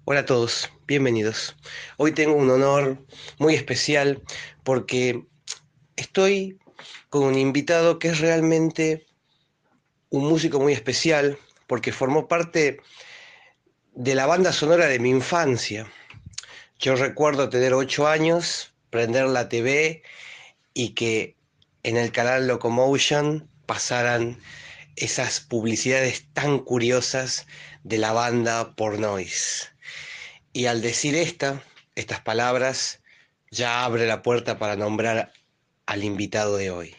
Hola a todos, bienvenidos. Hoy tengo un honor muy especial porque estoy con un invitado que es realmente un músico muy especial porque formó parte de la banda sonora de mi infancia. Yo recuerdo tener 8 años, prender la TV y que en el canal Locomotion pasaran esas publicidades tan curiosas de la banda Pornoise. Y al decir estas palabras, ya abre la puerta para nombrar al invitado de hoy,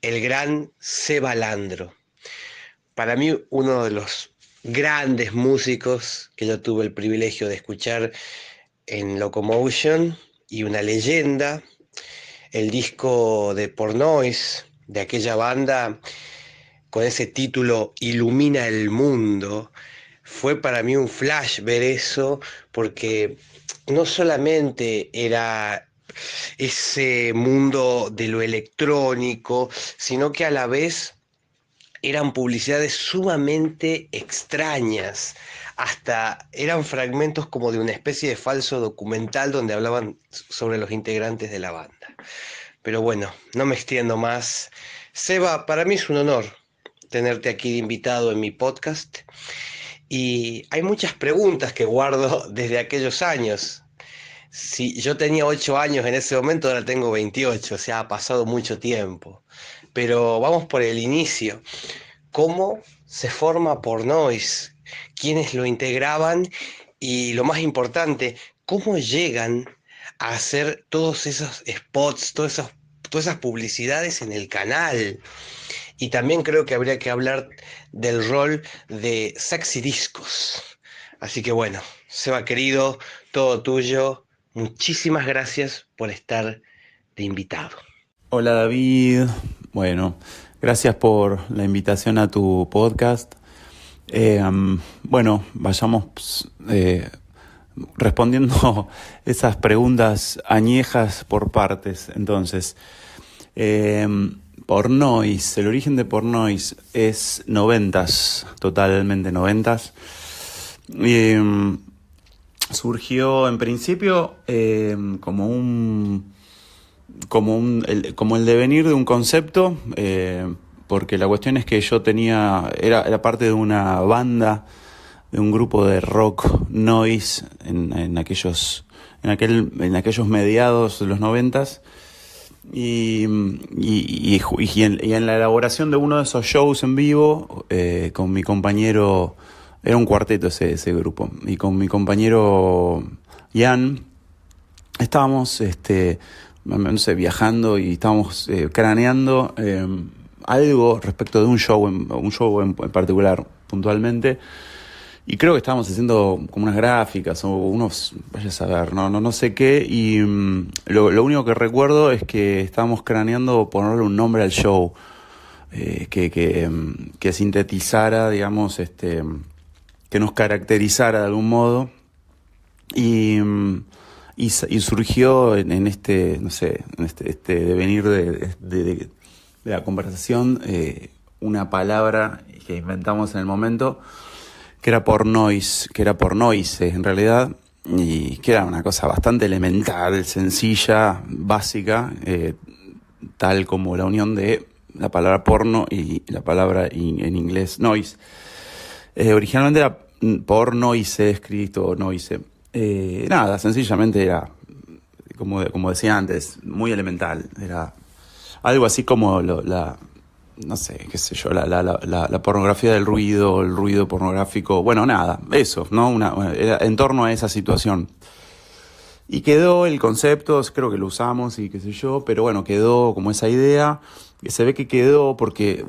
el gran Seba Landro. Para mí, uno de los grandes músicos que yo tuve el privilegio de escuchar en Locomotion y una leyenda, el disco de Pornoise, de aquella banda con ese título Ilumina el Mundo. Fue para mí un flash ver eso, porque no solamente era ese mundo de lo electrónico, sino que a la vez eran publicidades sumamente extrañas. Hasta eran fragmentos como de una especie de falso documental donde hablaban sobre los integrantes de la banda. Pero bueno, no me extiendo más. Seba, para mí es un honor tenerte aquí de invitado en mi podcast. Y hay muchas preguntas que guardo desde aquellos años. Si yo tenía 8 años en ese momento, ahora tengo 28, o sea, ha pasado mucho tiempo. Pero vamos por el inicio. ¿Cómo se forma Pornoise? ¿Quiénes lo integraban? Y lo más importante, ¿cómo llegan a hacer todos esos spots, todas esas publicidades en el canal? Y también creo que habría que hablar del rol de Sexy Discos. Así que bueno, Seba querido, todo tuyo. Muchísimas gracias por estar de invitado. Hola David, bueno, gracias por la invitación a tu podcast. Bueno, vayamos respondiendo esas preguntas añejas por partes. Entonces, eh, Pornoise, el origen de Pornoise es noventas, totalmente noventas. Surgió en principio como el devenir de un concepto, porque la cuestión es que yo era parte de una banda, de un grupo de rock noise en aquellos mediados de los noventas, y en la elaboración de uno de esos shows en vivo, con mi compañero, era un cuarteto ese grupo, y con mi compañero Ian, estábamos no sé, viajando y estábamos craneando algo respecto de un show en particular, puntualmente. Y creo que estábamos haciendo como unas gráficas o vaya a saber, no sé qué. Y lo único que recuerdo es que estábamos craneando ponerle un nombre al show, que sintetizara, digamos, que nos caracterizara de algún modo. Y surgió en este, no sé, en este devenir de la conversación, una palabra que inventamos en el momento, que era pornoise en realidad, y que era una cosa bastante elemental, sencilla, básica, tal como la unión de la palabra porno y la palabra en inglés noise. Originalmente era pornoise, escrito noise. Nada, sencillamente era, como decía antes, muy elemental. Era algo así como no sé, qué sé yo, la pornografía del ruido, el ruido pornográfico. Bueno, nada, eso, ¿no? Era en torno a esa situación. Y quedó el concepto, creo que lo usamos y qué sé yo, pero bueno, quedó como esa idea, que se ve que quedó porque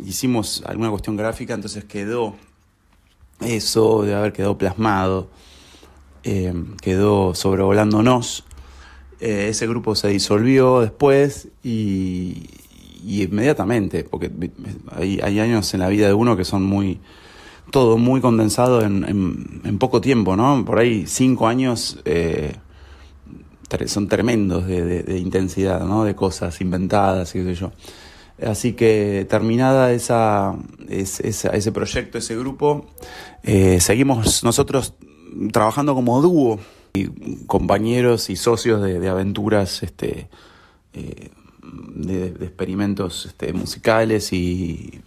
hicimos alguna cuestión gráfica, entonces quedó eso de haber quedado plasmado, quedó sobrevolándonos. Ese grupo se disolvió después y inmediatamente, porque hay años en la vida de uno que son todo muy condensado en poco tiempo, ¿no? Por ahí 5 años son tremendos de intensidad, ¿no? De cosas inventadas y qué sé yo. Así que terminada ese proyecto, ese grupo, seguimos nosotros trabajando como dúo, y compañeros y socios de aventuras, de experimentos musicales y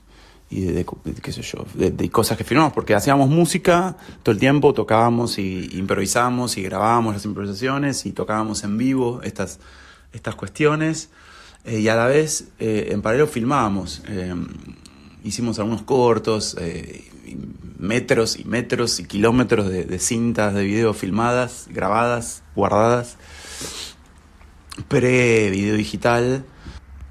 de qué sé yo, de cosas que filmamos, porque hacíamos música todo el tiempo, tocábamos y improvisábamos y grabábamos las improvisaciones y tocábamos en vivo estas cuestiones, y a la vez en paralelo filmábamos. Hicimos algunos cortos, metros y metros y kilómetros de cintas de video filmadas, grabadas, guardadas, pre-video digital.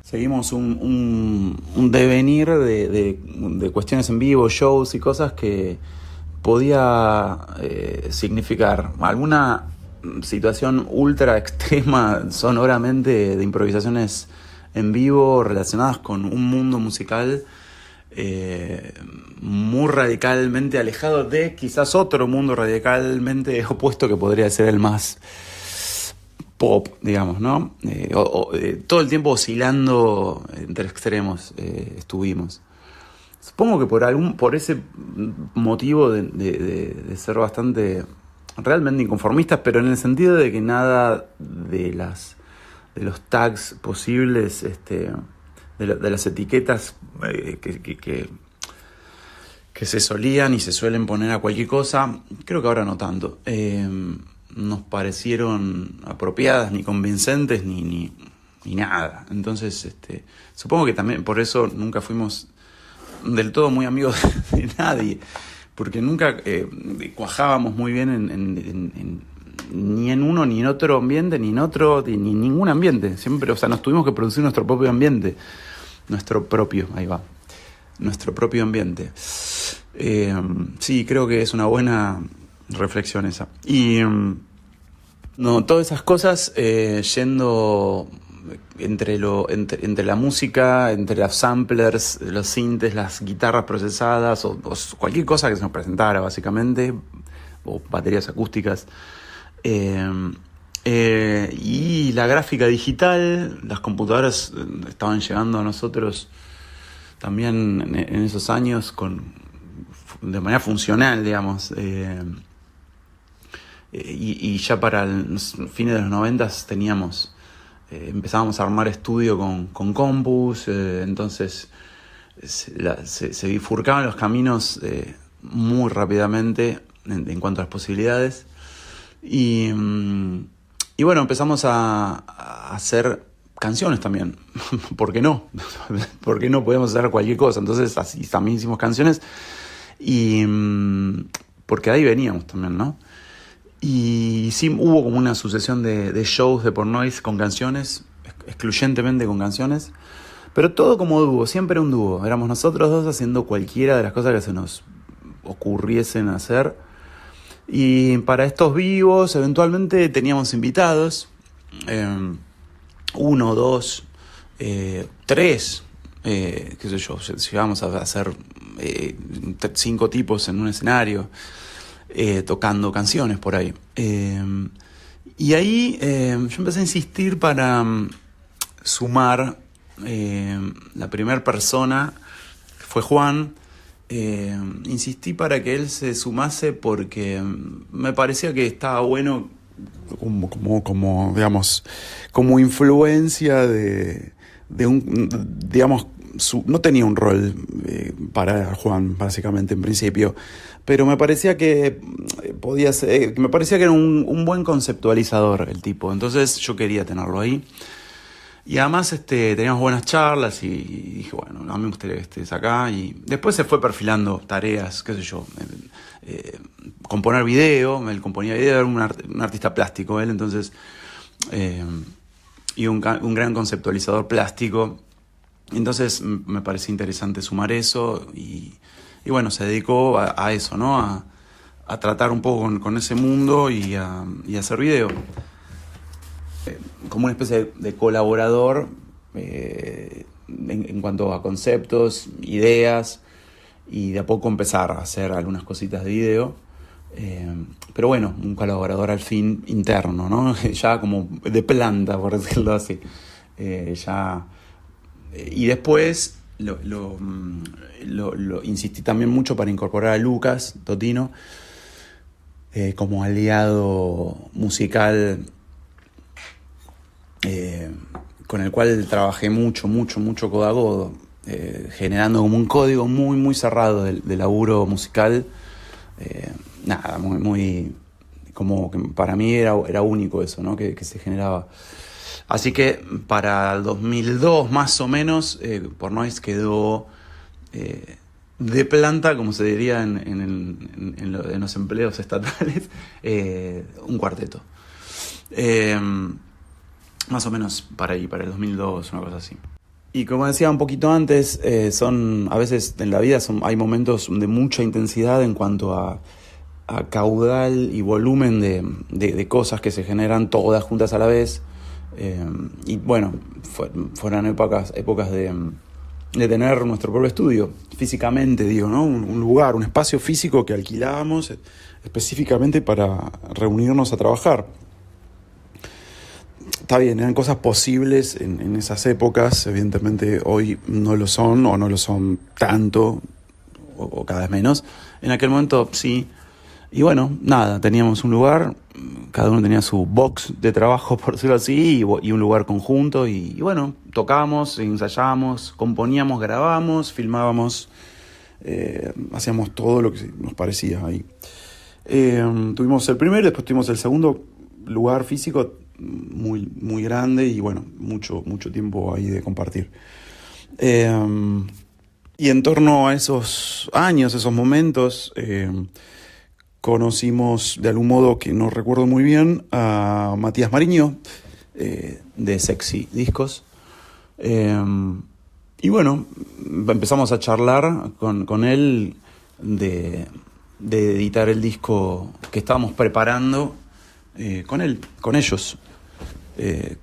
Seguimos un devenir de cuestiones en vivo, shows y cosas que podía significar alguna situación ultra extrema sonoramente de improvisaciones en vivo relacionadas con un mundo musical muy radicalmente alejado de quizás otro mundo radicalmente opuesto que podría ser el más pop, digamos, ¿no? Todo el tiempo oscilando entre extremos estuvimos. Supongo que por ese motivo de ser bastante realmente inconformistas, pero en el sentido de que nada de los tags posibles, de las etiquetas que se solían y se suelen poner a cualquier cosa, creo que ahora no tanto, nos parecieron apropiadas, ni convincentes, ni nada. Entonces, supongo que también por eso nunca fuimos del todo muy amigos de nadie, porque nunca cuajábamos muy bien ni en uno ni en otro ambiente, ni en otro, ni en ningún ambiente. Siempre, nos tuvimos que producir nuestro propio ambiente. Nuestro propio ambiente. Sí, creo que es una buena reflexión esa. Y todas esas cosas yendo entre la música, entre los samplers, los sintes, las guitarras procesadas o cualquier cosa que se nos presentara básicamente, o baterías acústicas, y la gráfica digital. Las computadoras estaban llegando a nosotros también en esos años de manera funcional, digamos, y ya para fines de los 90 empezábamos a armar estudio con compus, entonces se bifurcaban los caminos muy rápidamente en cuanto a las posibilidades, y bueno, empezamos a hacer canciones también. ¿Por qué no? ¿Por qué no podemos hacer cualquier cosa? Entonces así también hicimos canciones, y porque ahí veníamos también, ¿no? Y sí, hubo como una sucesión de shows de Pornoise con canciones, excluyentemente con canciones, pero todo como dúo, siempre un dúo. Éramos nosotros dos haciendo cualquiera de las cosas que se nos ocurriesen hacer. Y para estos vivos eventualmente teníamos invitados, 1, 2, 3, qué sé yo, llegamos a hacer 5 tipos en un escenario, tocando canciones por ahí. Y ahí yo empecé a insistir para sumar. La primera persona fue Juan. Insistí para que él se sumase porque me parecía que estaba bueno como digamos, como influencia de un, digamos, no tenía un rol para Juan, básicamente, en principio, pero me parecía que podía ser, me parecía que era un buen conceptualizador el tipo, entonces yo quería tenerlo ahí. Y además teníamos buenas charlas y dije, bueno, a mí me gustaría que estés acá. Y después se fue perfilando tareas, qué sé yo, componer video. Él componía video, era un artista plástico él, entonces, y un gran conceptualizador plástico. Entonces me parecía interesante sumar eso y bueno, se dedicó a eso, ¿no? A tratar un poco con ese mundo y a hacer video. Como una especie de colaborador en cuanto a conceptos, ideas, y de a poco empezar a hacer algunas cositas de video. Pero bueno, un colaborador al fin interno, ¿no? Ya como de planta, por decirlo así. Y después lo insistí también mucho para incorporar a Lucas Totino, como aliado musical con el cual trabajé mucho codo a codo, generando como un código muy cerrado de laburo musical. Muy como que para mí era único eso, ¿no? que se generaba. Así que para el 2002 más o menos, Pornoise quedó de planta, como se diría en los empleos estatales, un cuarteto. Más o menos para el 2002, una cosa así. Y como decía un poquito antes, a veces en la vida hay momentos de mucha intensidad en cuanto a caudal y volumen de cosas que se generan todas juntas a la vez. Y bueno, fueron épocas de tener nuestro propio estudio, físicamente digo, ¿no? Un lugar, un espacio físico que alquilábamos específicamente para reunirnos a trabajar. Está bien, eran cosas posibles en esas épocas, evidentemente hoy no lo son, o no lo son tanto, o cada vez menos. En aquel momento sí. Y bueno, nada, teníamos un lugar, cada uno tenía su box de trabajo, por decirlo así, y un lugar conjunto, y bueno, tocábamos, ensayábamos, componíamos, grabábamos, filmábamos, hacíamos todo lo que nos parecía ahí. Tuvimos el primero, después tuvimos el segundo lugar físico, muy grande, y bueno, mucho tiempo ahí de compartir. Y en torno a esos años, esos momentos, conocimos de algún modo, que no recuerdo muy bien, a Matías Mariño, de Sexy Discos. Y bueno, empezamos a charlar con él de editar el disco que estábamos preparando con ellos,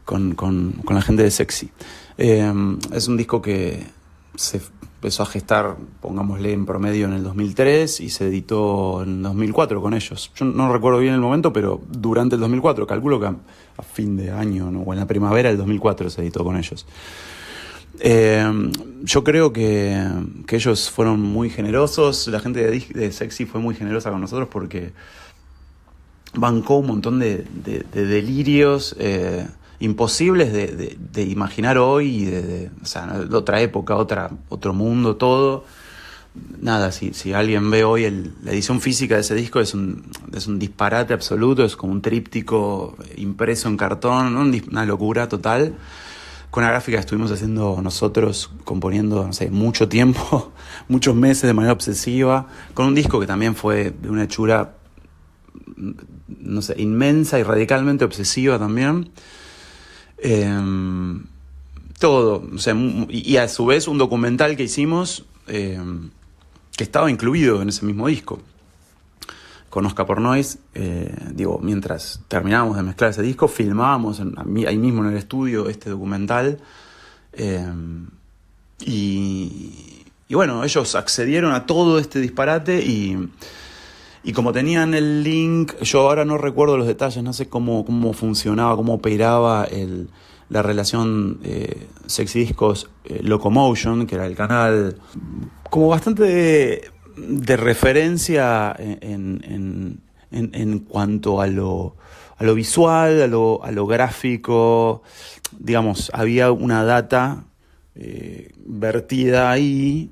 con la gente de Sexy. Es un disco que se empezó a gestar, pongámosle en promedio, en el 2003 y se editó en 2004 con ellos. Yo no recuerdo bien el momento, pero durante el 2004, calculo que a fin de año, ¿no? O en la primavera del 2004 se editó con ellos. Yo creo que ellos fueron muy generosos, la gente de Sexy fue muy generosa con nosotros porque bancó un montón de delirios imposibles de imaginar hoy, o sea, de otra época, otro mundo, todo. Nada, si alguien ve hoy la edición física de ese disco, es un disparate absoluto, es como un tríptico impreso en cartón, ¿no? Una locura total. Con una gráfica que estuvimos haciendo nosotros, componiendo, no sé, mucho tiempo, muchos meses de manera obsesiva, con un disco que también fue de una hechura, no sé, inmensa y radicalmente obsesiva también. Todo, o sea, y a su vez un documental que hicimos que estaba incluido en ese mismo disco. Conozca Pornoise, mientras terminábamos de mezclar ese disco, filmábamos ahí mismo en el estudio este documental. Y bueno, ellos accedieron a todo este disparate y como tenían el link, yo ahora no recuerdo los detalles, no sé cómo funcionaba, cómo operaba la relación Sexy Discos Locomotion, que era el canal como bastante de referencia en cuanto a lo visual, a lo gráfico. Digamos, había una data vertida ahí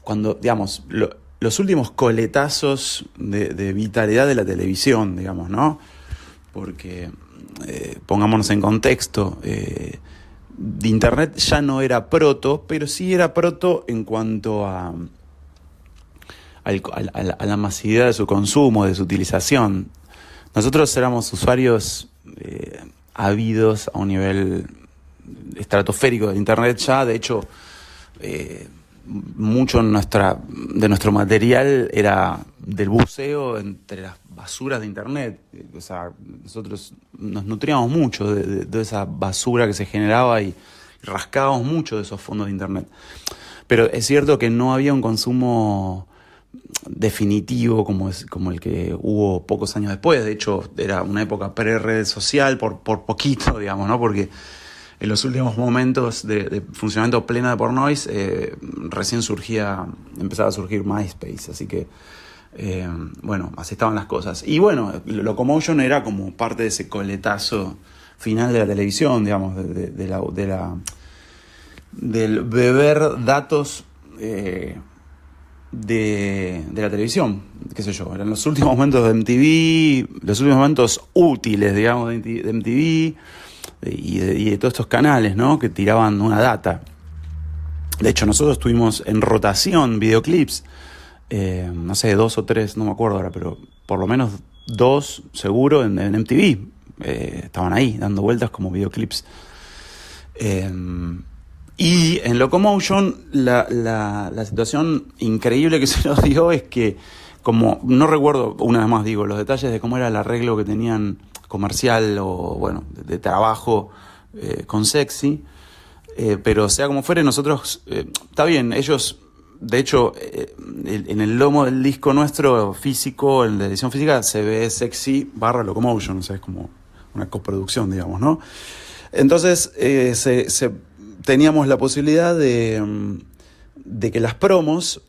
cuando, digamos, los últimos coletazos de vitalidad de la televisión, digamos, ¿no? Porque, pongámonos en contexto, de Internet ya no era proto, pero sí era proto en cuanto a la masividad de su consumo, de su utilización. Nosotros éramos usuarios ávidos a un nivel estratosférico de Internet ya. De hecho, mucho de nuestro material era del buceo entre las basuras de Internet. O sea, nosotros nos nutríamos mucho de esa basura que se generaba y rascábamos mucho de esos fondos de Internet. Pero es cierto que no había un consumo definitivo como el que hubo pocos años después. De hecho, era una época pre-red social por poquito, digamos, ¿no? Porque en los últimos momentos de funcionamiento pleno de Pornoise, recién empezaba a surgir MySpace, así que Bueno, así estaban las cosas. Y bueno, Locomotion era como parte de ese coletazo final de la televisión, digamos, del beber datos de la televisión, qué sé yo, eran los últimos momentos de MTV, los últimos momentos útiles, digamos, de MTV y de todos estos canales, ¿no? Que tiraban una data. De hecho, nosotros tuvimos en rotación videoclips, no sé, 2 o 3, no me acuerdo ahora, pero por lo menos 2 seguro en MTV. Estaban ahí dando vueltas como videoclips. Y en Locomotion la situación increíble que se nos dio es que, como no recuerdo, una vez más digo, los detalles de cómo era el arreglo que tenían comercial o bueno, de trabajo con Sexy, pero sea como fuere, nosotros, está bien, ellos, de hecho, en el lomo del disco nuestro físico, en la edición física, se ve Sexy / Locomotion, o sea, es como una coproducción, digamos, ¿no? Entonces, teníamos la posibilidad de que las promos,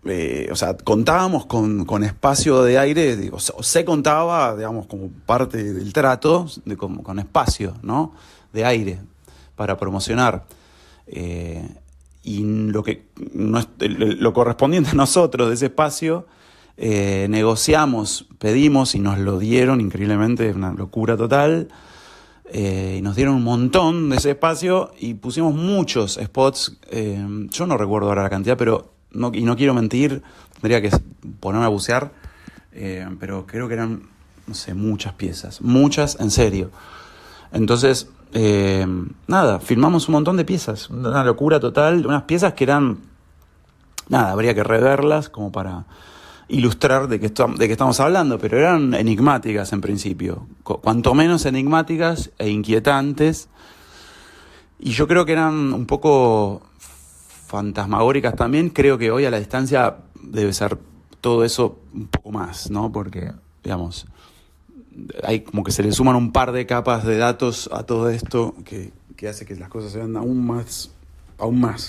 o sea, contábamos con espacio de aire, digo, se contaba, digamos, como parte del trato, con espacio, ¿no? De aire para promocionar. Y lo correspondiente a nosotros de ese espacio, negociamos, pedimos y nos lo dieron increíblemente, una locura total. Y nos dieron un montón de ese espacio y pusimos muchos spots. Yo no recuerdo ahora la cantidad, pero no quiero mentir, tendría que ponerme a bucear, pero creo que eran, no sé, muchas piezas, muchas en serio. Entonces, nada, filmamos un montón de piezas, una locura total, unas piezas que eran, nada, habría que reverlas como para ilustrar de qué estamos hablando, pero eran enigmáticas en principio, cuanto menos enigmáticas e inquietantes, y yo creo que eran un poco fantasmagóricas también. Creo que hoy a la distancia debe ser todo eso un poco más, ¿no? Porque, digamos, hay como que se le suman un par de capas de datos a todo esto que hace que las cosas sean aún más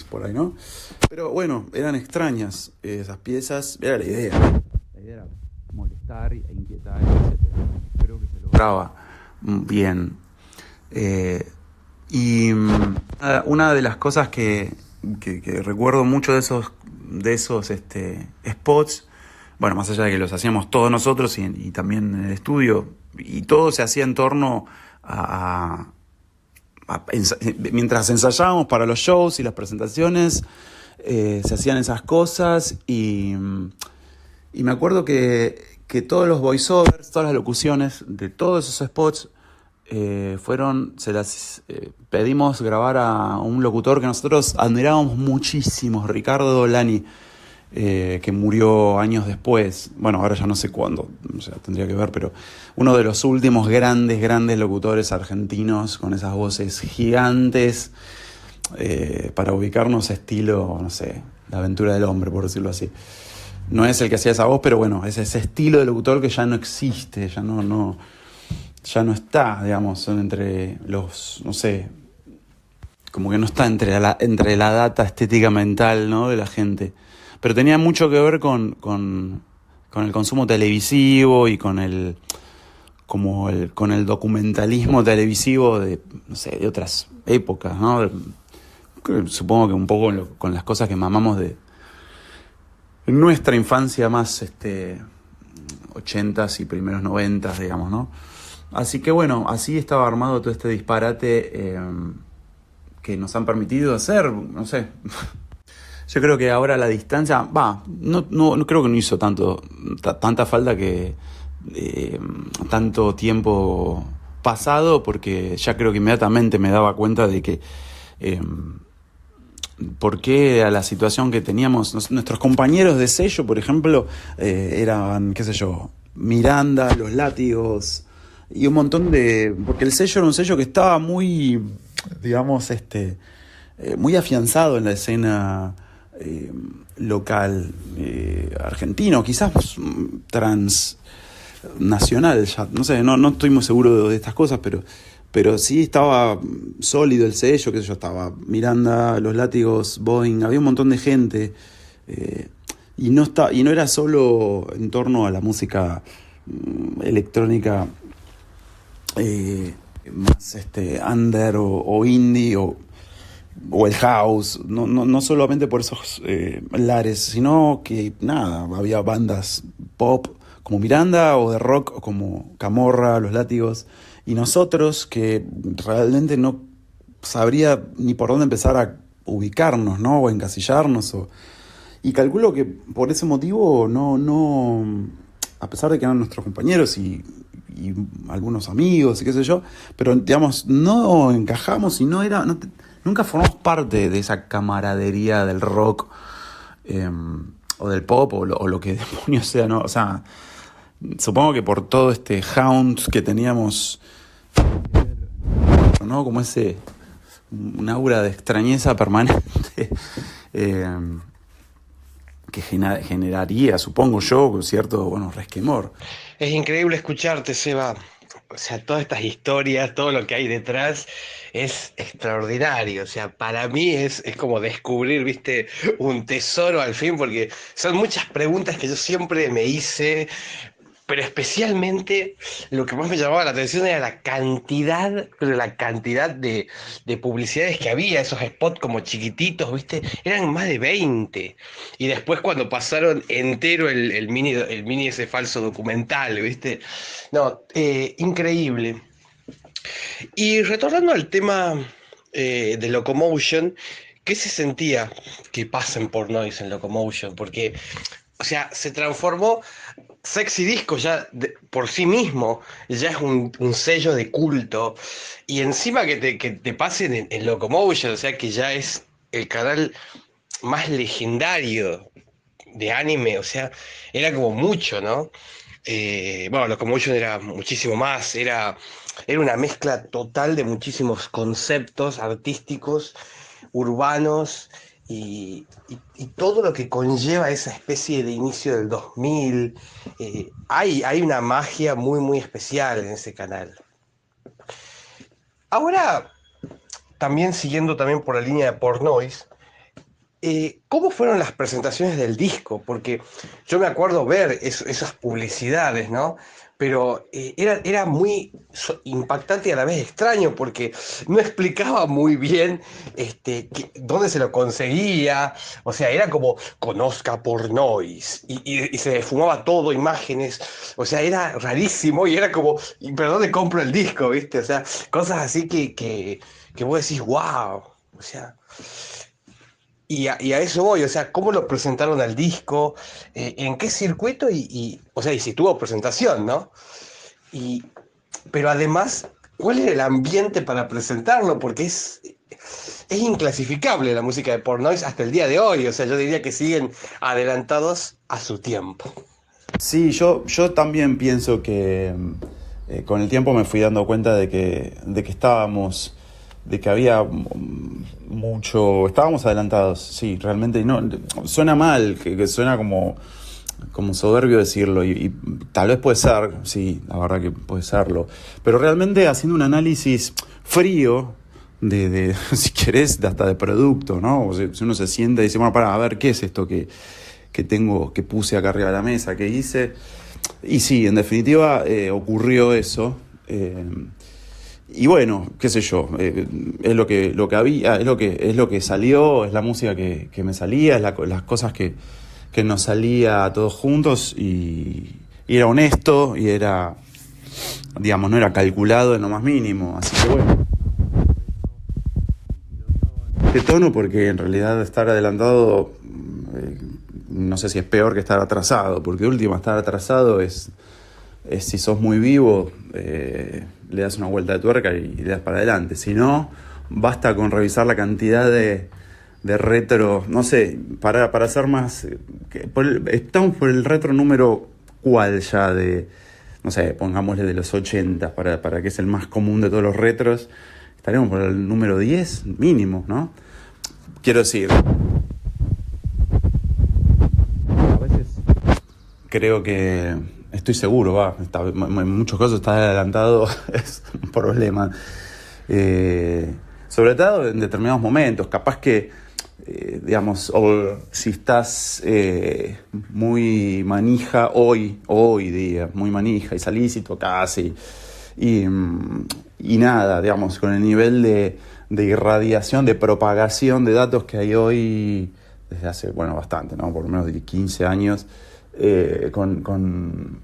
por ahí, ¿no? Pero bueno, eran extrañas esas piezas, era la idea. La idea era molestar e inquietar, etc. Creo que se lograba bien. Y una de las cosas que recuerdo mucho de esos spots, bueno, más allá de que los hacíamos todos nosotros y también en el estudio, y todo se hacía en torno mientras ensayábamos para los shows y las presentaciones, se hacían esas cosas y me acuerdo que todos los voiceovers, todas las locuciones de todos esos spots se las pedimos grabar a un locutor que nosotros admirábamos muchísimo, Ricardo Dolani, que murió años después. Bueno, ahora ya no sé cuándo, o sea, tendría que ver, pero uno de los últimos grandes locutores argentinos con esas voces gigantes, para ubicarnos estilo, no sé, La Aventura del Hombre, por decirlo así. No es el que hacía esa voz, pero bueno, es ese estilo de locutor que ya no existe, ya no está, digamos, son entre los, no sé, como que no está entre la data estética mental, ¿no?, de la gente. Pero tenía mucho que ver con el consumo televisivo y con el documentalismo televisivo de, no sé, de otras épocas, ¿no? Supongo que un poco con las cosas que mamamos de nuestra infancia más 80s y primeros 90s, digamos, ¿no? Así que bueno, así estaba armado todo este disparate que nos han permitido hacer, no sé. Yo creo que ahora a la distancia, no creo que no hizo tanta falta que tanto tiempo pasado, porque ya creo que inmediatamente me daba cuenta de que por qué a la situación que teníamos, nuestros compañeros de sello, por ejemplo, eran, qué sé yo, Miranda, Los Látigos y un montón porque el sello era un sello que estaba muy, digamos, muy afianzado en la escena local argentino, quizás transnacional, ya no sé, no estoy muy seguro de estas cosas, pero sí estaba sólido el sello, que yo estaba Miranda, Los Látigos, Boeing, había un montón de gente, y no era solo en torno a la música electrónica más under o indie o el house, no solamente por esos lares, sino que nada, había bandas pop como Miranda o de rock como Camorra, Los Látigos, y nosotros que realmente no sabría ni por dónde empezar a ubicarnos, ¿no? O encasillarnos, y calculo que por ese motivo no, a pesar de que eran nuestros compañeros y algunos amigos y qué sé yo, pero digamos, no encajamos y nunca formamos parte de esa camaradería del rock o del pop o lo que demonios sea, ¿no? O sea, supongo que por todo este hound que teníamos, ¿no? Como un aura de extrañeza permanente que generaría, supongo yo, cierto, resquemor. Es increíble escucharte, Seba. O sea, todas estas historias, todo lo que hay detrás es extraordinario. O sea, para mí es como descubrir, viste, un tesoro al fin, porque son muchas preguntas que yo siempre me hice, pero especialmente lo que más me llamaba la atención era la cantidad de publicidades que había, esos spots como chiquititos, ¿viste? Eran más de 20. Y después cuando pasaron entero el mini ese falso documental, ¿viste? No, increíble. Y retornando al tema de Locomotion, ¿qué se sentía que pasen por Noise en Locomotion? Porque, o sea, se transformó. Sexy Disco ya por sí mismo ya es un sello de culto, y encima que te pasen en Locomotion, o sea que ya es el canal más legendario de anime, o sea, era como mucho, ¿no? Bueno, Locomotion era muchísimo más, era una mezcla total de muchísimos conceptos artísticos, urbanos y todo lo que conlleva esa especie de inicio del 2000. Hay una magia muy, muy especial en ese canal. Ahora, también siguiendo también por la línea de Pornoise, ¿cómo fueron las presentaciones del disco? Porque yo me acuerdo ver esas publicidades, ¿no? Pero era muy impactante y a la vez extraño, porque no explicaba muy bien dónde se lo conseguía. O sea, era como conozca Pornoise y se fumaba todo, imágenes. O sea, era rarísimo y era como, pero ¿dónde compro el disco? ¿Viste? O sea, cosas así que vos decís, wow. O sea. Y a eso voy, o sea, ¿cómo lo presentaron al disco? ¿En qué circuito? O sea, y si tuvo presentación, ¿no? Y, pero además, ¿cuál era el ambiente para presentarlo? Porque es inclasificable la música de Pornoise hasta el día de hoy. O sea, yo diría que siguen adelantados a su tiempo. Sí, yo también pienso que con el tiempo me fui dando cuenta de que de que había estábamos adelantados, sí, realmente, no, suena mal, que suena como soberbio decirlo, y tal vez puede ser, sí, la verdad que puede serlo, pero realmente haciendo un análisis frío si querés, hasta de producto, ¿no? O sea, si uno se sienta y dice, bueno, a ver, ¿qué es esto que puse acá arriba de la mesa, que hice? Y sí, en definitiva ocurrió eso. Y bueno, qué sé yo, es lo que había, es lo que salió, es la música que me salía, es las cosas que nos salía a todos juntos, y era honesto y era, digamos, no era calculado en lo más mínimo. Así que bueno, de tono, porque en realidad estar adelantado, no sé si es peor que estar atrasado, porque de última estar atrasado es si sos muy vivo, le das una vuelta de tuerca y le das para adelante. Si no, basta con revisar la cantidad de retro, no sé, para hacer más, estamos por el retro número cuál ya no sé, pongámosle de los 80, para que es el más común de todos los retros, estaremos por el número 10 mínimo, ¿no? Quiero decir, a veces creo que, estoy seguro, en muchos casos estar adelantado es un problema. Sobre todo en determinados momentos, capaz que digamos, o si estás muy manija hoy día, muy manija y salís y tocás y nada, digamos, con el nivel de irradiación, de propagación de datos que hay hoy desde hace, bastante, ¿no? Por lo menos de 15 años, con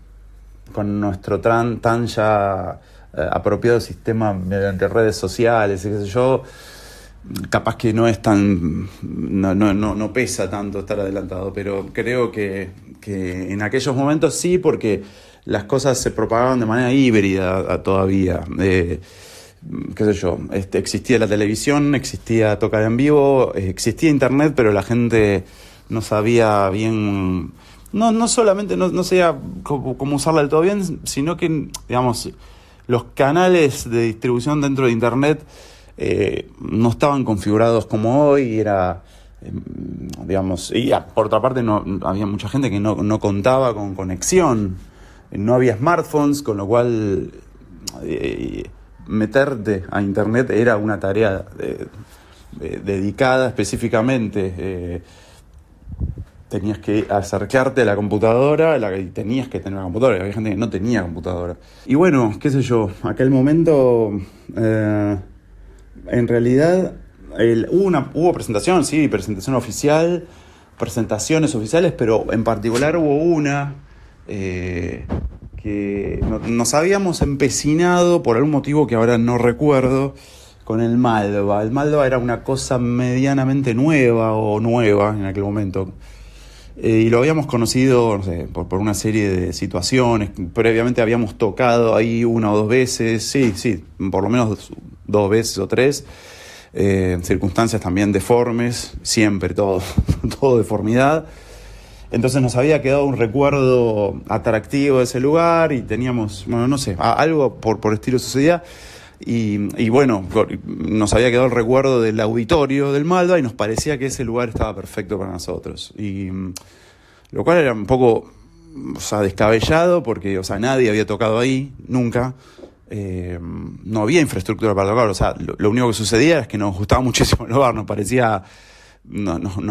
nuestro tan ya apropiado sistema mediante redes sociales y qué sé yo, capaz que no es tan, no pesa tanto estar adelantado, pero creo que en aquellos momentos sí, porque las cosas se propagaban de manera híbrida todavía. Qué sé yo, existía la televisión, existía tocar en vivo, existía internet, pero la gente no sabía bien, no solamente no sabía cómo usarla del todo bien, sino que, digamos, los canales de distribución dentro de internet no estaban configurados como hoy, era, digamos, y por otra parte había mucha gente que no contaba con conexión, no había smartphones, con lo cual meterte a internet era una tarea dedicada específicamente. Tenías que acercarte a la computadora, y tenías que tener una computadora, había gente que no tenía computadora. Y bueno, qué sé yo, aquel momento, en realidad, hubo presentación, sí, presentación oficial, presentaciones oficiales, pero en particular hubo una que nos habíamos empecinado por algún motivo que ahora no recuerdo, con el Malva. El Malva era una cosa medianamente nueva en aquel momento. Y lo habíamos conocido, no sé, por una serie de situaciones. Previamente habíamos tocado ahí una o dos veces, sí, por lo menos dos veces o tres. Circunstancias también deformes, siempre todo deformidad. Entonces nos había quedado un recuerdo atractivo de ese lugar y teníamos, no sé, algo por estilo sucedía. Y bueno, nos había quedado el recuerdo del auditorio del Malva y nos parecía que ese lugar estaba perfecto para nosotros. Y lo cual era un poco, descabellado porque, nadie había tocado ahí, nunca. No había infraestructura para tocar, lo único que sucedía es que nos gustaba muchísimo el lugar, nos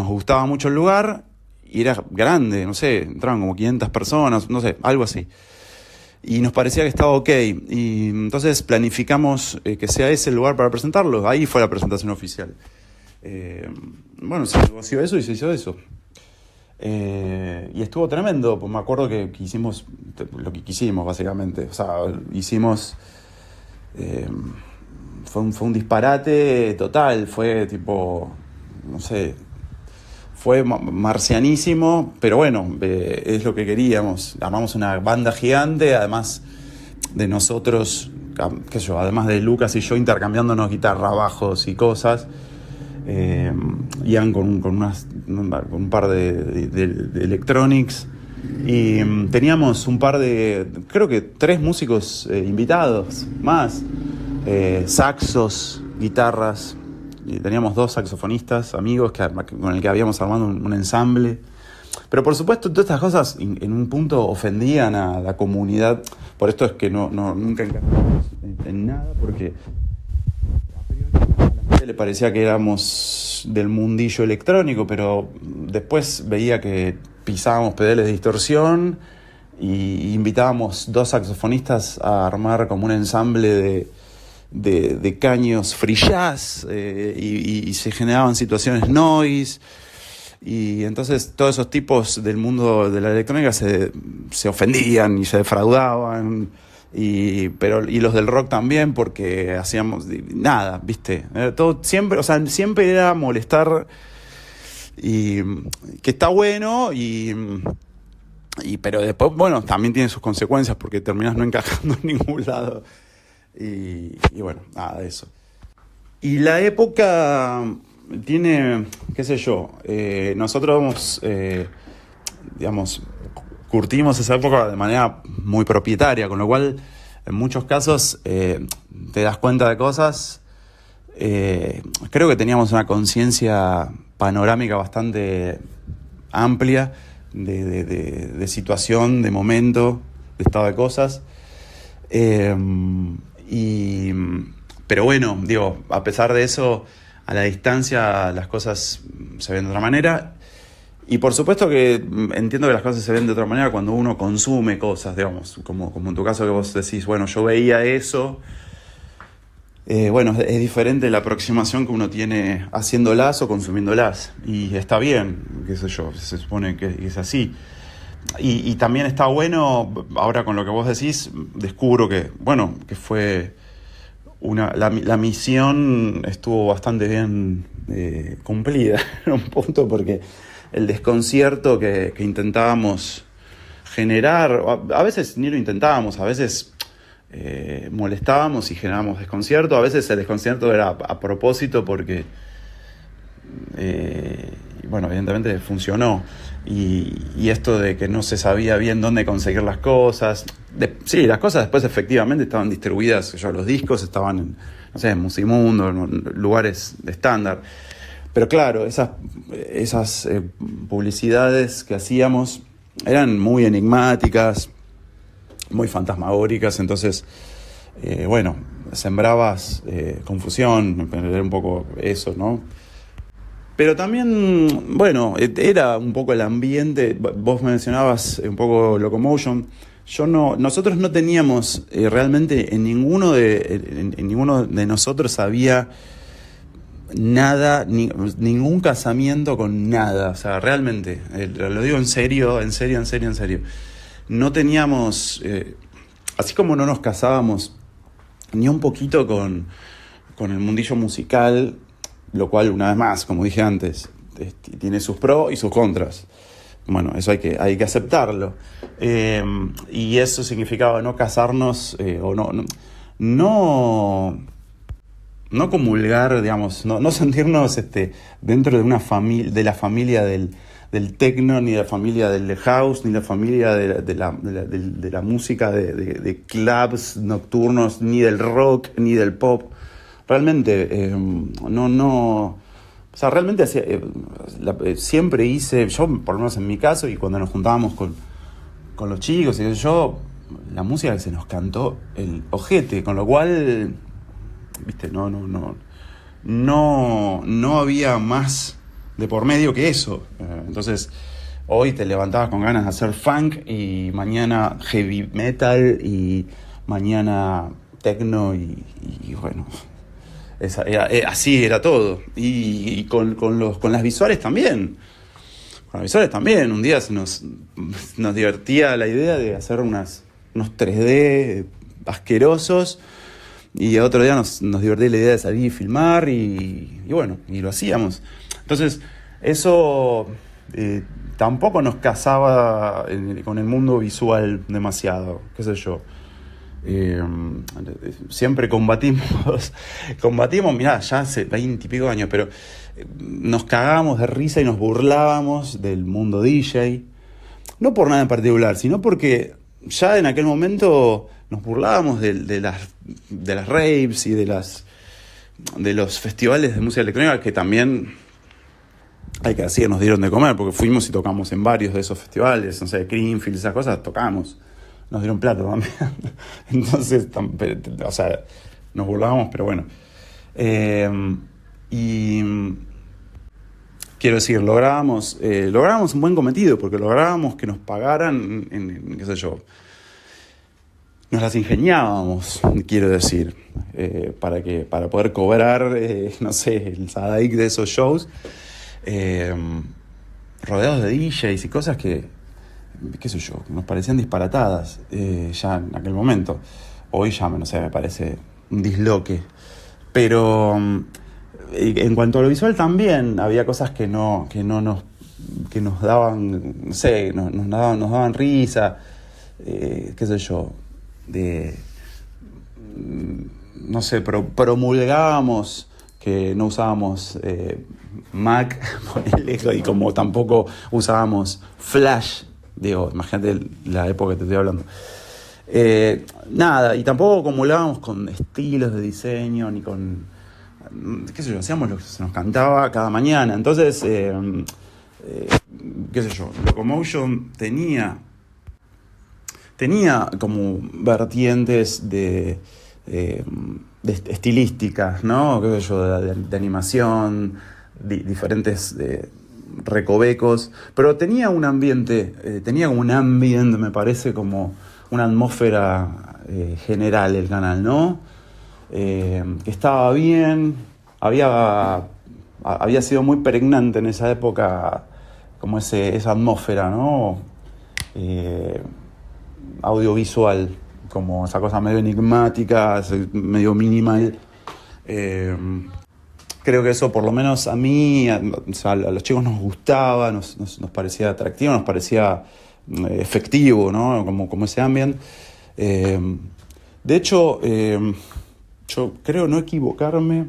gustaba mucho el lugar y era grande, no sé, entraban como 500 personas, no sé, algo así. Y nos parecía que estaba ok. Y entonces planificamos que sea ese el lugar para presentarlo. Ahí fue la presentación oficial. Se negoció eso y se hizo eso. Y estuvo tremendo. Pues me acuerdo que hicimos lo que quisimos, básicamente. Hicimos... fue un disparate total. Fue tipo... No sé... Fue marcianísimo, pero bueno, es lo que queríamos. Armamos una banda gigante, además de nosotros, qué sé yo, además de Lucas y yo intercambiándonos guitarra, bajos y cosas. Ian con un par de electronics. Y teníamos un par creo que 3 músicos invitados más. Saxos, guitarras. Y teníamos 2 saxofonistas, amigos, con el que habíamos armado un ensamble. Pero por supuesto, todas estas cosas en un punto ofendían a la comunidad. Por esto es que nunca encajamos en nada, porque a la gente le parecía que éramos del mundillo electrónico, pero después veía que pisábamos pedales de distorsión y invitábamos 2 saxofonistas a armar como un ensamble de caños free jazz y se generaban situaciones noise y entonces todos esos tipos del mundo de la electrónica se ofendían y se defraudaban y los del rock también porque hacíamos nada, ¿viste? Todo siempre era molestar y que está bueno pero después, también tiene sus consecuencias porque terminas no encajando en ningún lado. Y bueno, nada de eso. Y la época tiene, qué sé yo, nosotros, curtimos esa época de manera muy propietaria, con lo cual, en muchos casos, te das cuenta de cosas. Creo que teníamos una conciencia panorámica bastante amplia de situación, de momento, de estado de cosas. Pero bueno, a pesar de eso, a la distancia las cosas se ven de otra manera. Y por supuesto que entiendo que las cosas se ven de otra manera cuando uno consume cosas, digamos, como en tu caso que vos decís, bueno, yo veía eso. Bueno, es diferente la aproximación que uno tiene haciéndolas o consumiéndolas. Y está bien, qué sé yo, se supone que es así. Y también está bueno, ahora con lo que vos decís, descubro que, bueno, que fue la misión estuvo bastante bien cumplida en un punto, porque el desconcierto que intentábamos generar, a veces ni lo intentábamos, a veces molestábamos y generábamos desconcierto, a veces el desconcierto era a propósito porque, bueno, evidentemente funcionó. Y esto de que no se sabía bien dónde conseguir las cosas. Sí, las cosas después efectivamente estaban distribuidas. Los discos estaban en, no sé, en Musimundo, en lugares de estándar. Pero claro, esas publicidades que hacíamos eran muy enigmáticas, muy fantasmagóricas. Entonces, bueno, sembrabas confusión, era un poco eso, ¿no? Pero también, bueno, era un poco el ambiente. Vos mencionabas un poco Locomotion. Nosotros no teníamos realmente en ninguno de nosotros había nada, ningún casamiento con nada. O sea, realmente, lo digo en serio. No teníamos, así como no nos casábamos ni un poquito con el mundillo musical, lo cual, una vez más, como dije antes, tiene sus pros y sus contras. Bueno, eso hay que aceptarlo. Y eso significaba no casarnos o no comulgar, digamos, no sentirnos dentro de una familia, de la familia del techno, ni de la familia del house, ni de la familia de la música de clubs nocturnos, ni del rock, ni del pop. Realmente, o sea, realmente siempre hice, yo por lo menos en mi caso, y cuando nos juntábamos con los chicos, y yo, la música que se nos cantó el ojete, con lo cual, viste, no había más de por medio que eso. Entonces, hoy te levantabas con ganas de hacer funk, y mañana heavy metal, y mañana techno, y bueno... así era todo. Y con las visuales también. Con las visuales también. Un día nos divertía la idea de hacer unos 3D asquerosos. Y otro día nos divertía la idea de salir y filmar. Y bueno, y lo hacíamos. Entonces, eso tampoco nos casaba con el mundo visual demasiado. Qué sé yo. Siempre combatimos, mirá, ya hace 20 y pico años, pero nos cagábamos de risa y nos burlábamos del mundo DJ, no por nada en particular, sino porque ya en aquel momento nos burlábamos de las raves y de los festivales de música electrónica, que también hay que decir, nos dieron de comer, porque fuimos y tocamos en varios de esos festivales, no sé, Creamfield, esas cosas, tocamos. Nos dieron plata también. Entonces, o sea, nos burlábamos, pero bueno. Y quiero decir, lográbamos un buen cometido, porque lográbamos que nos pagaran en qué sé yo. Nos las ingeniábamos, quiero decir, para poder cobrar, no sé, el Sadaik de esos shows, rodeados de DJs y cosas que, qué sé yo, nos parecían disparatadas ya en aquel momento. Hoy ya, no sé, me parece un disloque. Pero en cuanto a lo visual también había cosas que nos daban, no sé, nos daban risa, qué sé yo, no sé, promulgábamos que no usábamos Mac, y como tampoco usábamos Flash. Digo, imagínate la época que te estoy hablando. Nada, y tampoco acumulábamos con estilos de diseño, ni con... qué sé yo, hacíamos lo que se nos cantaba cada mañana. Entonces, qué sé yo, Locomotion tenía como vertientes de estilísticas, ¿no? ¿Qué sé yo? De animación, diferentes recovecos, pero tenía un ambiente, tenía como un ambiente, me parece, como una atmósfera general el canal, ¿no? Que estaba bien, había sido muy pregnante en esa época, como esa atmósfera, ¿no? Eh, Audiovisual, como esa cosa medio enigmática, medio minimal. Eh, Creo que eso, por lo menos a mí, o sea, a los chicos nos gustaba, nos parecía atractivo, nos parecía efectivo, ¿no? Como ese ambiente. Eh, de hecho, yo creo no equivocarme,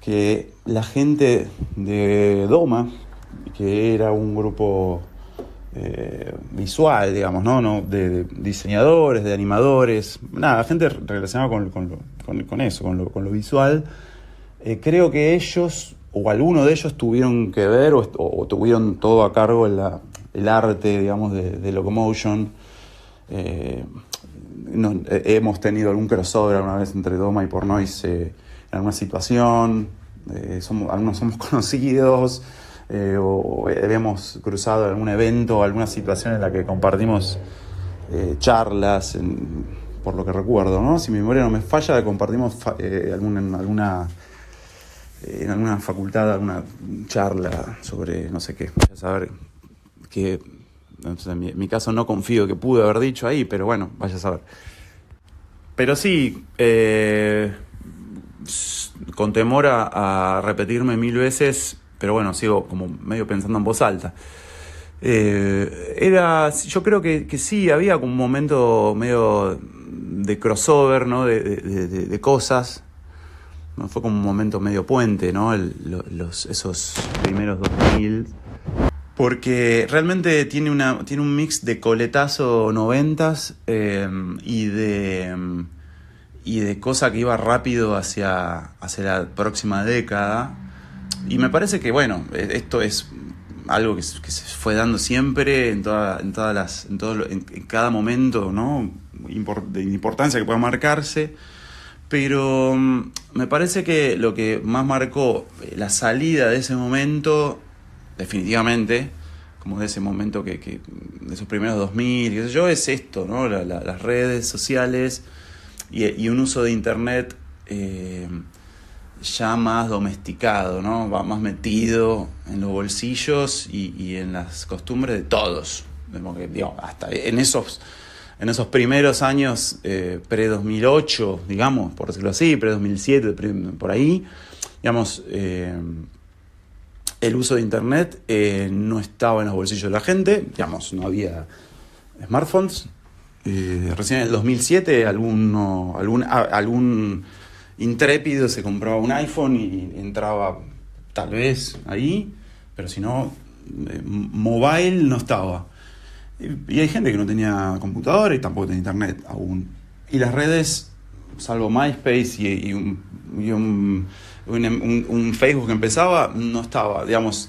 que la gente de Doma, que era un grupo visual, digamos, ¿no? De diseñadores, de animadores, nada, gente relacionada con eso, con lo visual. Creo que ellos, o alguno de ellos, tuvieron que ver o tuvieron todo a cargo el arte, digamos, de Locomotion. Hemos tenido algún crossover alguna vez entre Doma y Pornoise en alguna situación. Algunos somos conocidos. O hemos cruzado algún evento o alguna situación en la que compartimos charlas, por lo que recuerdo, ¿no? Si mi memoria no me falla, compartimos en alguna facultad, alguna charla sobre no sé qué. Vaya a saber que, entonces, en mi caso no confío que pude haber dicho ahí, pero bueno, vaya a saber. Pero sí, con temor a repetirme 1000 veces, pero bueno, sigo como medio pensando en voz alta. Yo creo que sí, había como un momento medio de crossover, ¿no? De cosas, ¿no? Fue como un momento medio puente, ¿no? Esos primeros 2000. Porque realmente tiene un mix de coletazo noventas y de cosa que iba rápido hacia la próxima década. Y me parece que, bueno, esto es algo que se fue dando siempre en cada momento, ¿no? De importancia que pueda marcarse. Pero me parece que lo que más marcó la salida de ese momento, definitivamente, como de ese momento de esos primeros 2000, qué sé yo, es esto, ¿no? Las redes sociales y un uso de internet ya más domesticado, ¿no? Va más metido en los bolsillos y en las costumbres de todos. Que, digamos, hasta en esos primeros años pre-2008, digamos, por decirlo así, pre-2007, por ahí, digamos, el uso de internet no estaba en los bolsillos de la gente, digamos, no había smartphones. Recién en el 2007 algún intrépido se compraba un iPhone y entraba tal vez ahí, pero si no, mobile no estaba. Y hay gente que no tenía computadora y tampoco tenía internet aún. Y las redes, salvo MySpace y un Facebook que empezaba, no estaba, digamos.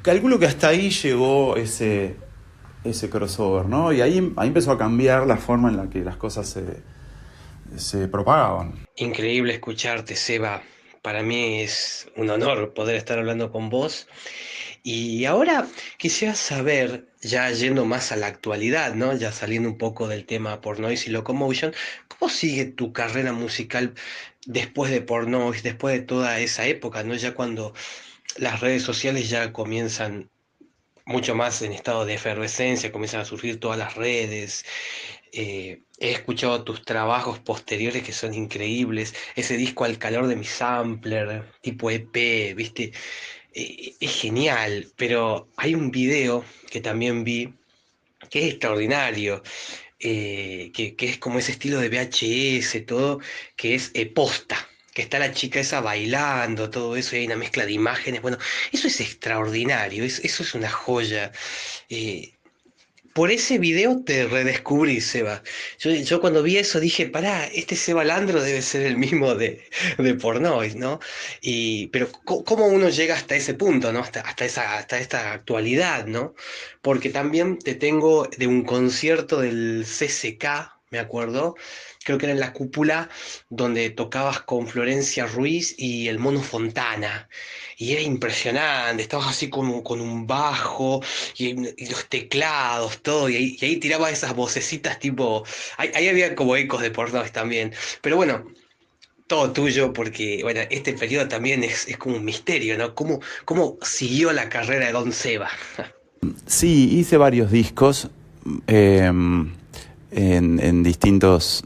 Calculo que hasta ahí llegó ese crossover, ¿no? Y ahí empezó a cambiar la forma en la que las cosas se propagaban. Increíble escucharte, Seba. Para mí es un honor poder estar hablando con vos. Y ahora quisiera saber, ya yendo más a la actualidad, ¿no? Ya saliendo un poco del tema Pornoise y Locomotion, ¿cómo sigue tu carrera musical después de Pornoise, después de toda esa época, ¿no? Ya cuando las redes sociales ya comienzan mucho más en estado de efervescencia, comienzan a surgir todas las redes. He escuchado tus trabajos posteriores que son increíbles, ese disco Al calor de mi sampler, tipo EP, ¿viste? Es genial, pero hay un video que también vi que es extraordinario, que es como ese estilo de VHS, todo, que es posta, que está la chica esa bailando, todo eso, y hay una mezcla de imágenes, bueno, eso es extraordinario, eso es una joya. eh, por ese video te redescubrí, Seba. Yo cuando vi eso dije, pará, este Seba Landro debe ser el mismo de Pornois, ¿no? Pero ¿cómo uno llega hasta ese punto, ¿no? Hasta esta actualidad, ¿no? Porque también te tengo de un concierto del CCK, me acuerdo. Creo que era en la cúpula donde tocabas con Florencia Ruiz y el Mono Fontana. Y era impresionante, estabas así con un bajo y los teclados, todo. Y ahí tirabas esas vocecitas tipo. Ahí había como ecos de Portnoy también. Pero bueno, todo tuyo, porque bueno, este periodo también es como un misterio, ¿no? ¿Cómo siguió la carrera de Don Seba? Sí, hice varios discos en distintos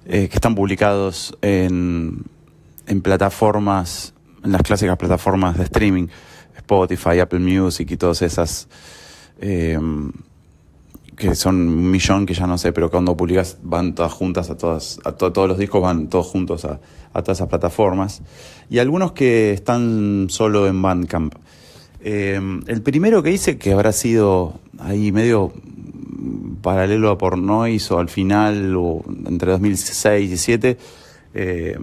que están publicados en plataformas, en las clásicas plataformas de streaming, Spotify, Apple Music y todas esas eh, que son un millón que ya no sé, pero cuando publicas van todas juntas todos los discos van todos juntos a todas esas plataformas. Y algunos que están solo en Bandcamp. El primero que hice, que habrá sido ahí medio paralelo a Pornoise o al final, o entre 2006 y 2007, que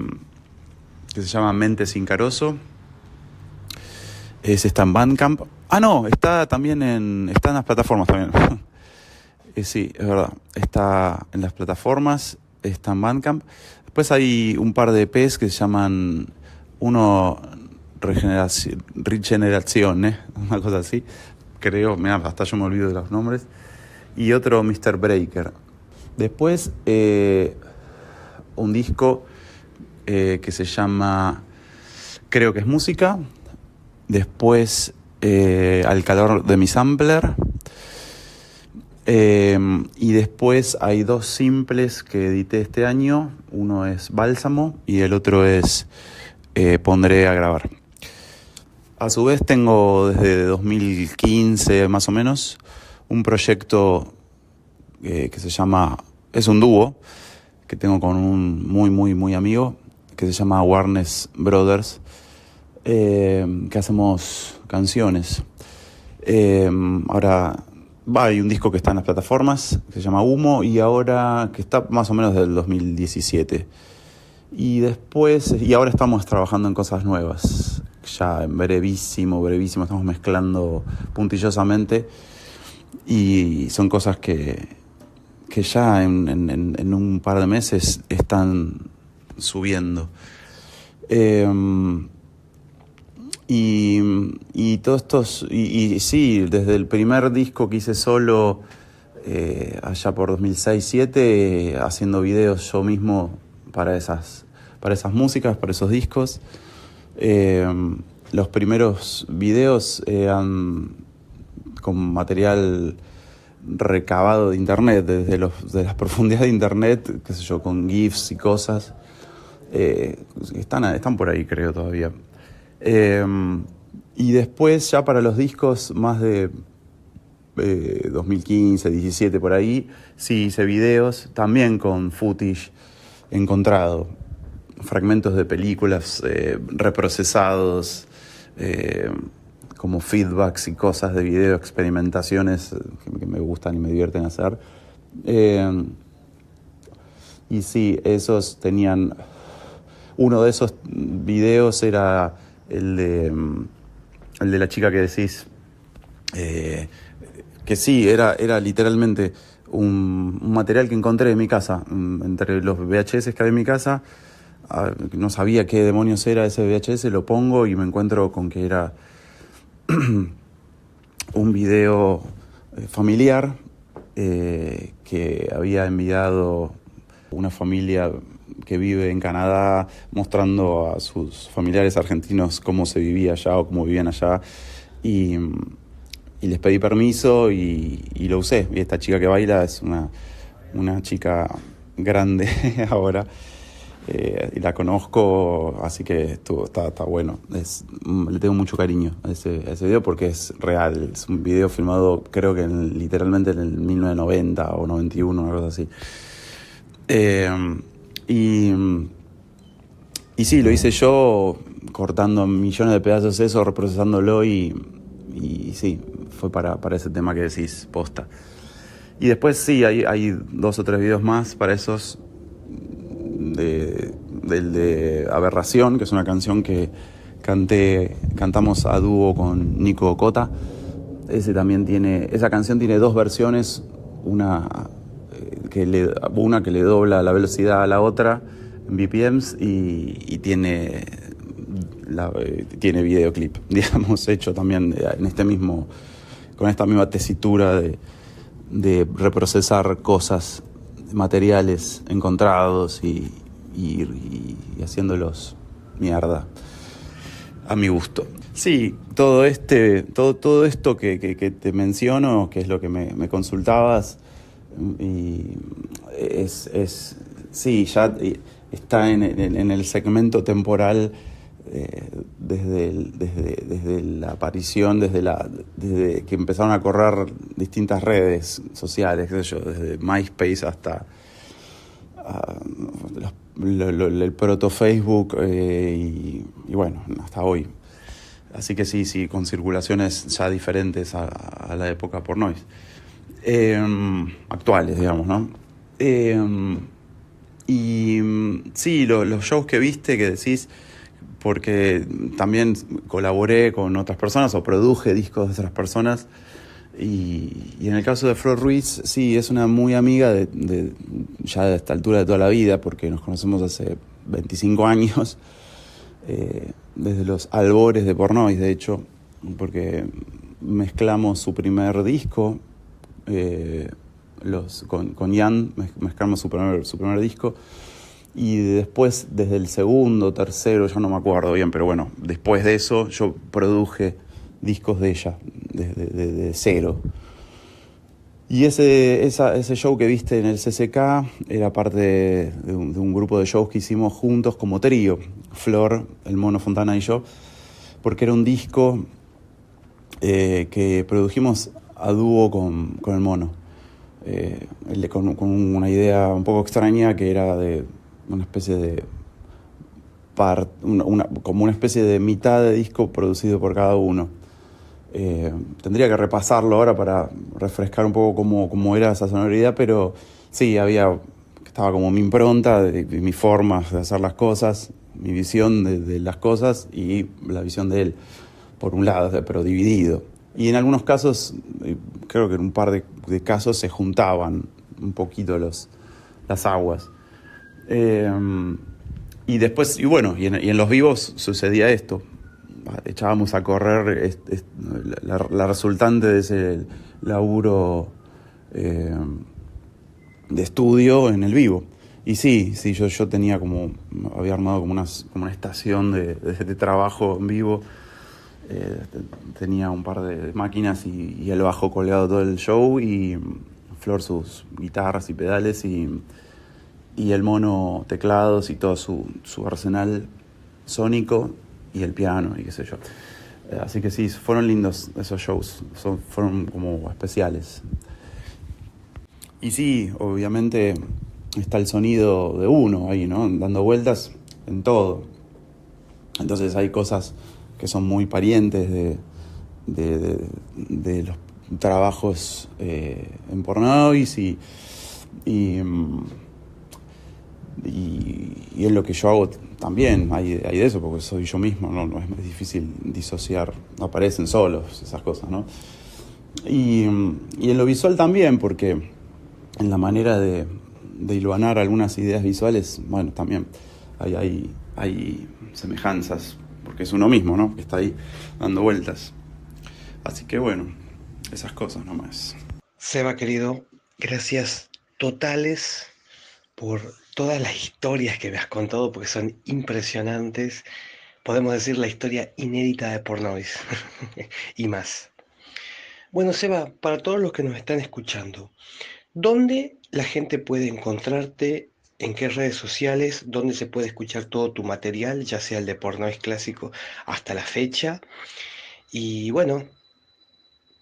se llama Mente Sin Carozo. Ese está en Bandcamp. Ah, no, está también está en las plataformas también. Sí, es verdad. Está en las plataformas, está en Bandcamp. Después hay un par de EPs que se llaman uno Regeneración, una cosa así. Creo, mira, hasta yo me olvido de los nombres. Y otro Mr. Breaker. Después un disco que se llama Creo que es música. Después Al calor de mi sampler. Y después hay dos simples que edité este año. Uno es Bálsamo y el otro es Pondré a grabar. A su vez tengo desde 2015 más o menos un proyecto que se llama, es un dúo que tengo con un muy amigo que se llama Warnes Brothers, que hacemos canciones. Ahora hay un disco que está en las plataformas que se llama Humo y ahora que está más o menos del 2017. Y ahora estamos trabajando en cosas nuevas. Ya en brevísimo, estamos mezclando puntillosamente y son cosas que ya en un par de meses están subiendo. Y todos estos, y sí, desde el primer disco que hice solo, allá por 2006-2007, haciendo videos yo mismo para esas músicas, para esos discos. Los primeros videos eran con material recabado de internet, de las profundidades de internet, qué sé yo, con GIFs y cosas. Están por ahí, creo, todavía. Y después, ya para los discos más de 2015, 17, por ahí, sí hice videos, también con footage encontrado. Fragmentos de películas reprocesados, como feedbacks y cosas de video, experimentaciones que me gustan y me divierten hacer. Y sí, esos tenían... Uno de esos videos era el de la chica que decís, que sí, era literalmente un material que encontré en mi casa, entre los VHS que había en mi casa. No sabía qué demonios era ese VHS, lo pongo y me encuentro con que era un video familiar que había enviado una familia que vive en Canadá, mostrando a sus familiares argentinos cómo se vivía allá o cómo vivían allá. Y les pedí permiso y lo usé. Y esta chica que baila es una chica grande ahora. Y la conozco, así que está bueno. Le tengo mucho cariño a ese video porque es real. Es un video filmado, creo que literalmente en el 1990 o 91, una cosa así. Y sí, lo hice yo, cortando millones de pedazos eso, reprocesándolo y sí, fue para ese tema que decís, posta. Y después sí, hay 2 o 3 videos más para esos. Del de Aberración, que es una canción que cantamos a dúo con Nico Cota. Esa canción tiene 2 versiones, una una que le dobla la velocidad a la otra en BPMs y tiene videoclip, digamos, hecho también con esta misma tesitura de reprocesar cosas, materiales encontrados y haciéndolos mierda a mi gusto. Sí, todo esto que te menciono, que es lo que me consultabas, y sí, ya está en el segmento temporal desde la aparición, desde que empezaron a correr distintas redes sociales, qué sé yo, desde MySpace hasta el proto Facebook y bueno, hasta hoy. Así que sí, con circulaciones ya diferentes a la época Pornois. Actuales, digamos, ¿no? Y sí, los shows que viste, que decís, porque también colaboré con otras personas o produje discos de otras personas. Y en el caso de Flor Ruiz, sí, es una muy amiga ya de esta altura de toda la vida, porque nos conocemos hace 25 años, desde los albores de Pornois, de hecho, porque mezclamos su primer disco, con Ian, mezclamos su primer disco, y después, desde el segundo, tercero, yo no me acuerdo bien, pero bueno, después de eso yo produje discos de ella, de cero. Y ese show que viste en el CCK era parte de un grupo de shows que hicimos juntos como trío, Flor, el Mono Fontana y yo, porque era un disco que produjimos a dúo con el Mono, con una idea un poco extraña que era de una especie de como una especie de mitad de disco producido por cada uno. Tendría que repasarlo ahora para refrescar un poco cómo era esa sonoridad, pero sí, estaba como mi impronta, de mi forma de hacer las cosas, mi visión de las cosas y la visión de él, por un lado, pero dividido. Y en algunos casos, creo que en un par de casos se juntaban un poquito las aguas. Y después, y en los vivos sucedía esto. Echábamos a correr la resultante de ese laburo de estudio en el vivo. Y sí, yo tenía había armado como una estación de trabajo en vivo. Tenía un par de máquinas y el bajo colgado todo el show, y Flor sus guitarras y pedales, y el Mono teclados y todo su arsenal sónico, y el piano y qué sé yo. Así que sí, fueron lindos esos shows, fueron como especiales. Y sí, obviamente está el sonido de uno ahí, ¿no? Dando vueltas en todo. Entonces hay cosas que son muy parientes de los trabajos en Pornois y es lo que yo hago también, hay de eso, porque soy yo mismo, no es difícil disociar, aparecen solos esas cosas, ¿no? Y en lo visual también, porque en la manera de hilvanar algunas ideas visuales, bueno, también hay semejanzas, porque es uno mismo, ¿no? Que está ahí dando vueltas. Así que bueno, esas cosas nomás. Seba, querido, gracias totales por todas las historias que me has contado, porque son impresionantes. Podemos decir la historia inédita de Pornois y más. Bueno, Seba, para todos los que nos están escuchando, ¿dónde la gente puede encontrarte? ¿En qué redes sociales? ¿Dónde se puede escuchar todo tu material, ya sea el de Pornois clásico hasta la fecha? Y bueno,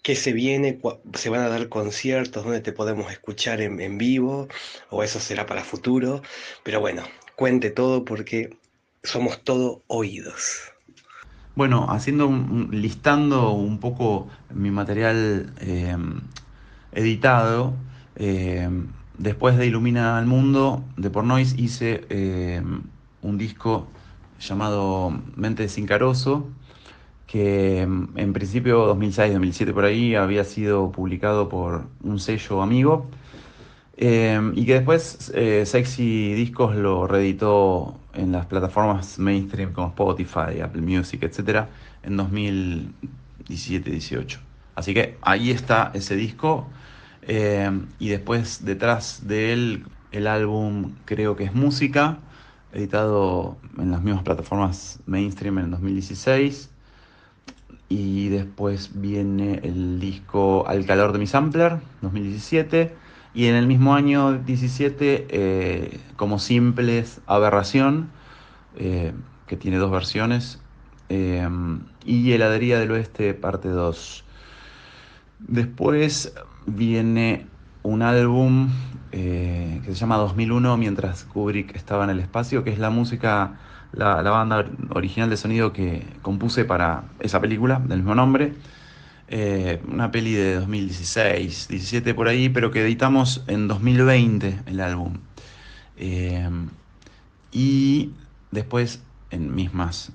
¿qué se viene? ¿Se van a dar conciertos donde te podemos escuchar en vivo? ¿O eso será para futuro? Pero bueno, cuente todo porque somos todo oídos. Bueno, listando un poco mi material editado, eh, después de Ilumina al Mundo, de Pornois, hice un disco llamado Mente sin Carozo, que en principio 2006-2007 por ahí había sido publicado por un sello amigo, Y que después Sexy Discos lo reeditó en las plataformas mainstream como Spotify, Apple Music, etcétera, en 2017-18. Así que ahí está ese disco. Y después detrás de él el álbum Creo que es música, editado en las mismas plataformas mainstream en el 2016. Y después viene el disco Al calor de mi sampler, 2017. Y en el mismo año 17, como simples Aberración, eh, que tiene dos versiones. eh, y Heladería del Oeste, parte 2. Después viene un álbum que se llama 2001, mientras Kubrick estaba en el espacio, que es la música, la banda original de sonido que compuse para esa película del mismo nombre. Una peli de 2016, 17 por ahí, pero que editamos en 2020 el álbum. Eh, y después, en mismas,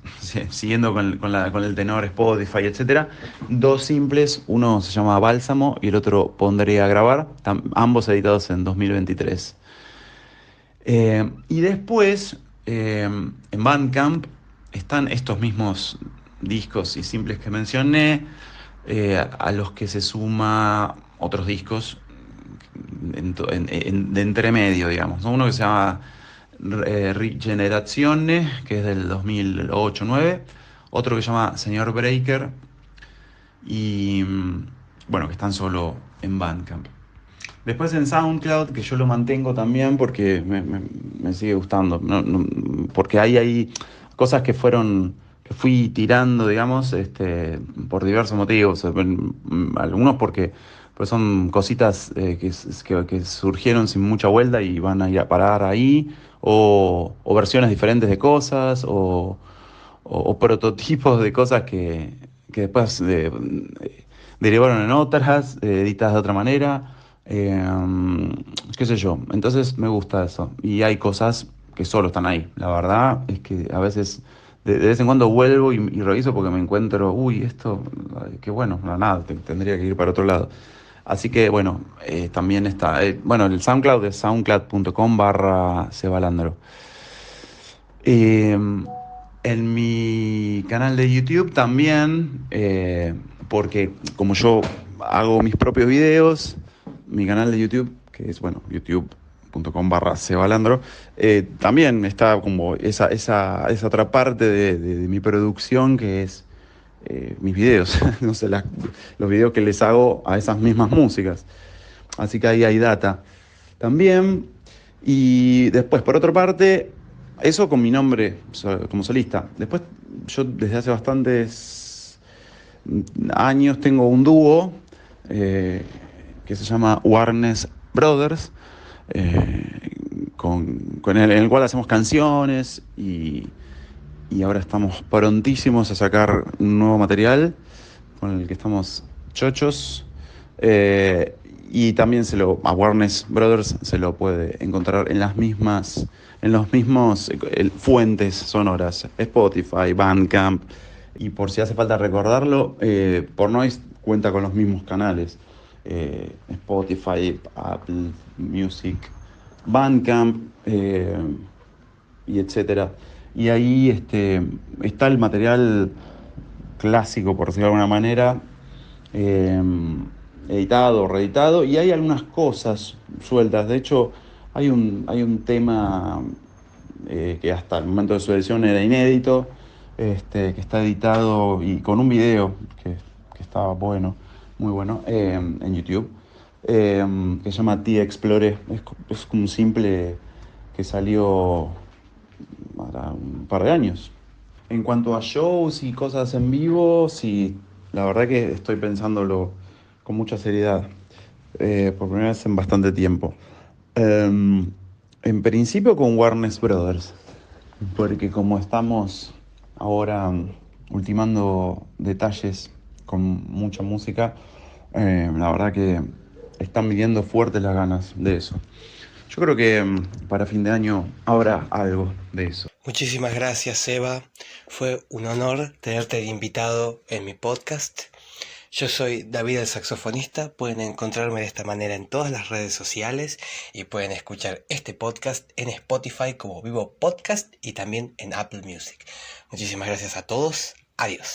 siguiendo con el tenor Spotify, etcétera, dos simples, uno se llama Bálsamo y el otro Pondré a grabar, ambos editados en 2023. Y después, en Bandcamp, están estos mismos discos y simples que mencioné, a los que se suma otros discos de entremedio, digamos, ¿no? Uno que se llama Rigenerazione, que es del 2008-9, otro que se llama Señor Breaker, y bueno, que están solo en Bandcamp. Después en SoundCloud, que yo lo mantengo también porque me sigue gustando, porque hay cosas que fui tirando, digamos, por diversos motivos. Algunos porque pues son cositas que surgieron sin mucha vuelta y van a ir a parar ahí, o versiones diferentes de cosas, o prototipos de cosas que después derivaron en otras, editadas de otra manera. eh, Qué sé yo, entonces me gusta eso. Y hay cosas que solo están ahí. La verdad es que a veces, de vez en cuando vuelvo y reviso porque me encuentro, uy, esto, ay, qué bueno, nada, tendría que ir para otro lado. Así que bueno, también está, bueno, el SoundCloud es soundcloud.com/Sebalandro. Eh, en mi canal de YouTube también, porque como yo hago mis propios videos, mi canal de YouTube, que es, bueno, youtube.com/Sebalandro, también está como esa otra parte de mi producción que es mis videos, no sé, los videos que les hago a esas mismas músicas. Así que ahí hay data también. Y después, por otra parte, eso con mi nombre como solista. Después, yo desde hace bastantes años tengo un dúo eh, que se llama Warnes Brothers, en el cual hacemos canciones y ahora estamos prontísimos a sacar un nuevo material con el que estamos chochos. Y también a Warnes Brothers se lo puede encontrar en los mismos fuentes sonoras, Spotify, Bandcamp, y por si hace falta recordarlo, Pornoise cuenta con los mismos canales, Spotify, Apple Music, Bandcamp, y etcétera. Y ahí está el material clásico, por decirlo de alguna manera, eh, editado o reeditado, y hay algunas cosas sueltas. De hecho, hay un tema que hasta el momento de su edición era inédito, que está editado y con un video que estaba bueno, muy bueno, en YouTube, que se llama Tía Explore. Es como un simple que salió para un par de años. En cuanto a shows y cosas en vivo, sí, la verdad que estoy pensándolo con mucha seriedad, por primera vez en bastante tiempo. En principio con Warner Brothers, porque como estamos ahora ultimando detalles con mucha música, la verdad que están midiendo fuertes las ganas de eso. Yo creo que para fin de año habrá algo de eso. Muchísimas gracias, Seba. Fue un honor tenerte de invitado en mi podcast. Yo soy David el saxofonista, pueden encontrarme de esta manera en todas las redes sociales y pueden escuchar este podcast en Spotify como Vivo Podcast y también en Apple Music. Muchísimas gracias a todos, adiós.